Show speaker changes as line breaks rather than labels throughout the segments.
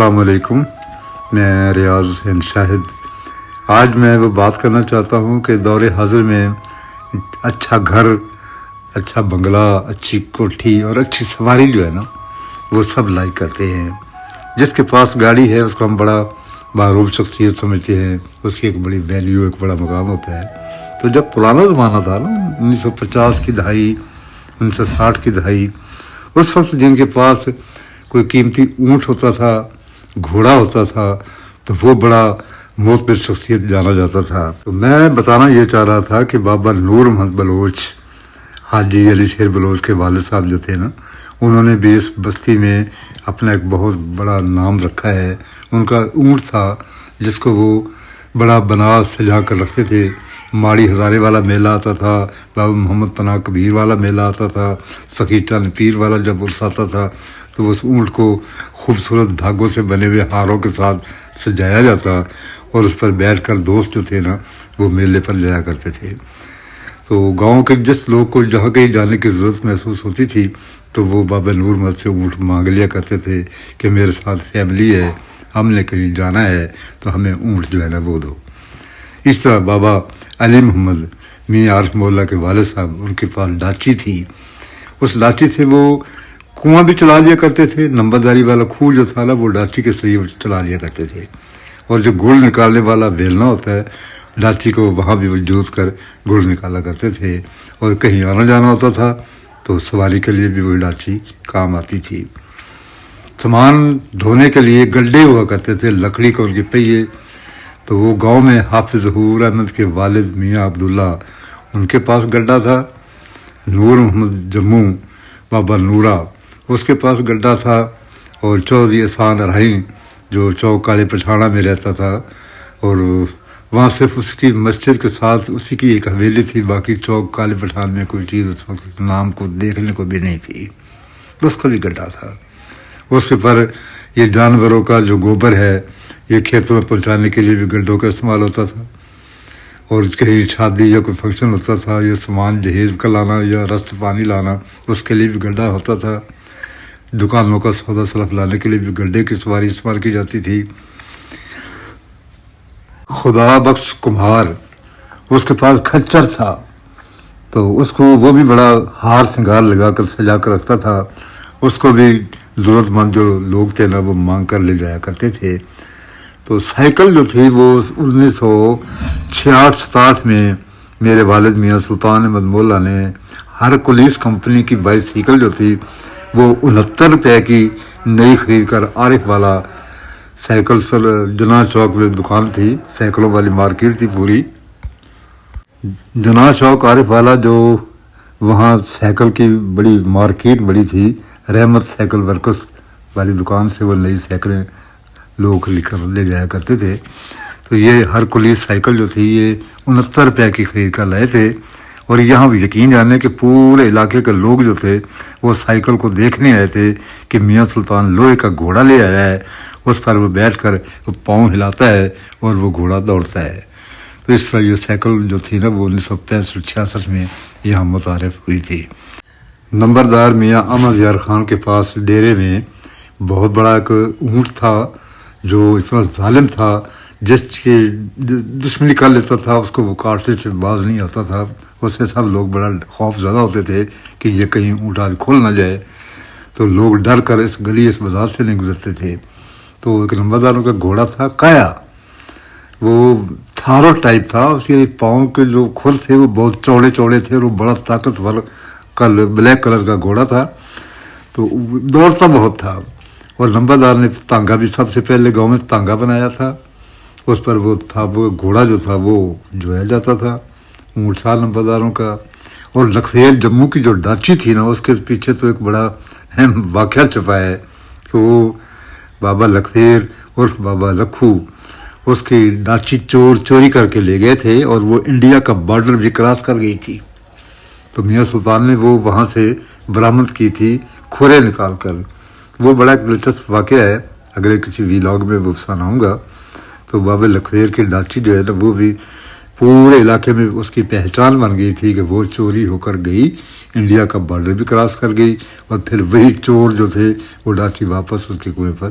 السلام علیکم، میں ریاض حسین شاہد۔ آج میں وہ بات کرنا چاہتا ہوں کہ دور حاضر میں اچھا گھر، اچھا بنگلہ، اچھی کوٹھی اور اچھی سواری جو ہے نا وہ سب لائک کرتے ہیں۔ جس کے پاس گاڑی ہے اس کو ہم بڑا معروف شخصیت سمجھتے ہیں، اس کی ایک بڑی ویلیو، ایک بڑا مقام ہوتا ہے۔ تو جب پرانا زمانہ تھا نا، 1950 کی دہائی، 1960 کی دہائی، اس وقت جن کے پاس کوئی قیمتی اونٹ ہوتا تھا، گھوڑا ہوتا تھا، تو وہ بڑا معتبر شخصیت جانا جاتا تھا۔ تو میں بتانا یہ چاہ رہا تھا کہ بابا نور محمد بلوچ، حاجی علی شیر بلوچ کے والد صاحب جو تھے نا، انہوں نے بھی اس بستی میں اپنا ایک بہت بڑا نام رکھا ہے۔ ان کا اونٹ تھا جس کو وہ بڑا بنا سجا کر رکھتے تھے۔ ماڑی ہزارے والا میلہ آتا تھا، بابا محمد پناہ کبیر والا میلہ آتا تھا، سخی چند پیر والا جب عرس آتا تھا تو اس اونٹ کو خوبصورت دھاگوں سے بنے ہوئے ہاروں کے ساتھ سجایا جاتا اور اس پر بیٹھ کر دوست جو تھے نا وہ میلے پر جایا کرتے تھے۔ تو گاؤں کے جس لوگ کو جہاں کہیں جانے کی ضرورت محسوس ہوتی تھی تو وہ بابا نور محمد سے اونٹ مانگ لیا کرتے تھے کہ میرے ساتھ فیملی ہے، ہم نے کہیں جانا ہے تو ہمیں اونٹ جو ہے نا وہ دو۔ اس طرح بابا علی محمد میاں عارف مولا کے والد صاحب، ان کے پاس ڈاچی تھی۔ اس ڈاچی سے وہ کنواں بھی چلا لیا کرتے تھے، نمبرداری والا کھوہ جو تھا نا وہ ڈاچی کے ذریعے چلا لیا کرتے تھے، اور جو گڑ نکالنے والا ویلنا ہوتا ہے ڈاچی کو وہاں بھی وہ جوت کر گڑ نکالا کرتے تھے، اور کہیں آنا جانا ہوتا تھا تو سواری کے لیے بھی وہ ڈاچی کام آتی تھی۔ سامان دھونے کے لیے گڈھے ہوا کرتے تھے، لکڑی کے ان کے پہیے۔ تو وہ گاؤں میں حافظ ظہور احمد کے والد میاں عبداللہ، ان کے پاس گڈھا تھا۔ نور محمد جموں بابا نورا، اس کے پاس گڈھا تھا، اور چودھری احسان ارائیں جو چوک کالے پٹھانا میں رہتا تھا، اور وہاں صرف اس کی مسجد کے ساتھ اسی کی ایک حویلی تھی، باقی چوک کالے پٹھان میں کوئی چیز اس وقت نام کو دیکھنے کو بھی نہیں تھی، اس کا بھی گڈھا تھا۔ اس کے پر یہ جانوروں کا جو گوبر ہے یہ کھیتوں میں پہنچانے کے لیے بھی گڈھوں کا استعمال ہوتا تھا، اور کہیں شادی یا کوئی فنکشن ہوتا تھا یا سامان جہیز کا لانا یا رست پانی لانا اس کے لیے بھی گڈھا ہوتا تھا۔ دکانوں کا سودا سلف لانے کے لیے بھی گڈھے کی سواری استعمال کی جاتی تھی۔ خدا بخش کمہار، اس کے پاس کھچر تھا، تو اس کو وہ بھی بڑا ہار سنگار لگا کر سجا کر رکھتا تھا، اس کو بھی ضرورت مند جو لوگ تھے نا وہ مانگ کر لے جایا کرتے تھے۔ تو سائیکل جو تھی وہ 1966-67 میں میرے والد میاں سلطان احمد مولا نے ہرکولیس کمپنی کی بائیسیکل جو تھی وہ 69 روپے کی نئی خرید کر، عارف والا سائیکل سر جناح چوک میں دکان تھی، سائیکلوں والی مارکیٹ تھی پوری، جناح چوک عارف والا، جو وہاں سائیکل کی بڑی مارکیٹ بڑی تھی، رحمت سائیکل ورکس والی دکان سے وہ نئی سائیکلیں لوگ لے جایا کرتے تھے۔ تو یہ ہرکولیس سائیکل جو تھی یہ 69 روپے کی خرید کر لائے تھے، اور یہاں بھی یقین جانے کہ پورے علاقے کے لوگ جو تھے وہ سائیکل کو دیکھنے آئے تھے کہ میاں سلطان لوہے کا گھوڑا لے آیا ہے، اس پر وہ بیٹھ کر وہ پاؤں ہلاتا ہے اور وہ گھوڑا دوڑتا ہے۔ تو اس طرح یہ سائیکل جو تھی نا وہ 1965-66 میں یہاں متعارف ہوئی تھی۔ نمبردار میاں احمد یار خان کے پاس ڈیرے میں بہت بڑا ایک اونٹ تھا جو اتنا ظالم تھا، جس کی دشمنی کر لیتا تھا اس کو وہ کاٹنے سے باز نہیں آتا تھا۔ اس سے سب لوگ بڑا خوف زدہ ہوتے تھے کہ یہ کہیں اونٹ آج کھول نہ جائے، تو لوگ ڈر کر اس گلی اس بازار سے نہیں گزرتے تھے۔ تو ایک نمبرداروں کا گھوڑا تھا کایا، وہ تھارو ٹائپ تھا، اس کے پاؤں کے جو کھر تھے وہ بہت چوڑے چوڑے تھے، اور وہ بڑا طاقتور بلیک کلر کا گھوڑا تھا، تو دوڑتا بہت تھا۔ اور نمبردار نے تانگا بھی سب سے پہلے گاؤں میں تانگا بنایا تھا، اس پر وہ تھا، وہ گھوڑا جو تھا وہ جویا جاتا تھا، اونٹ تھا نمبرداروں کا۔ اور لکھویل جموں کی جو ڈاچی تھی نا اس کے پیچھے تو ایک بڑا اہم واقعہ چھپا ہے کہ وہ بابا لکھویر عرف بابا لکھو، اس کی ڈاچی چوری کر کے لے گئے تھے، اور وہ انڈیا کا بارڈر بھی کراس کر گئی تھی، تو میاں سلطان نے وہ وہاں سے برآمد کی تھی کھورے نکال کر۔ وہ بڑا ایک دلچسپ واقعہ ہے، اگر کسی ویلاگ میں وہ سناؤں گا۔ تو بابا لکھویر کی ڈاچی جو ہے نا وہ بھی پورے علاقے میں اس کی پہچان بن گئی تھی کہ وہ چوری ہو کر گئی، انڈیا کا بارڈر بھی کراس کر گئی، اور پھر وہی چور جو تھے وہ ڈاچی واپس اس کے کنویں پر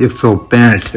165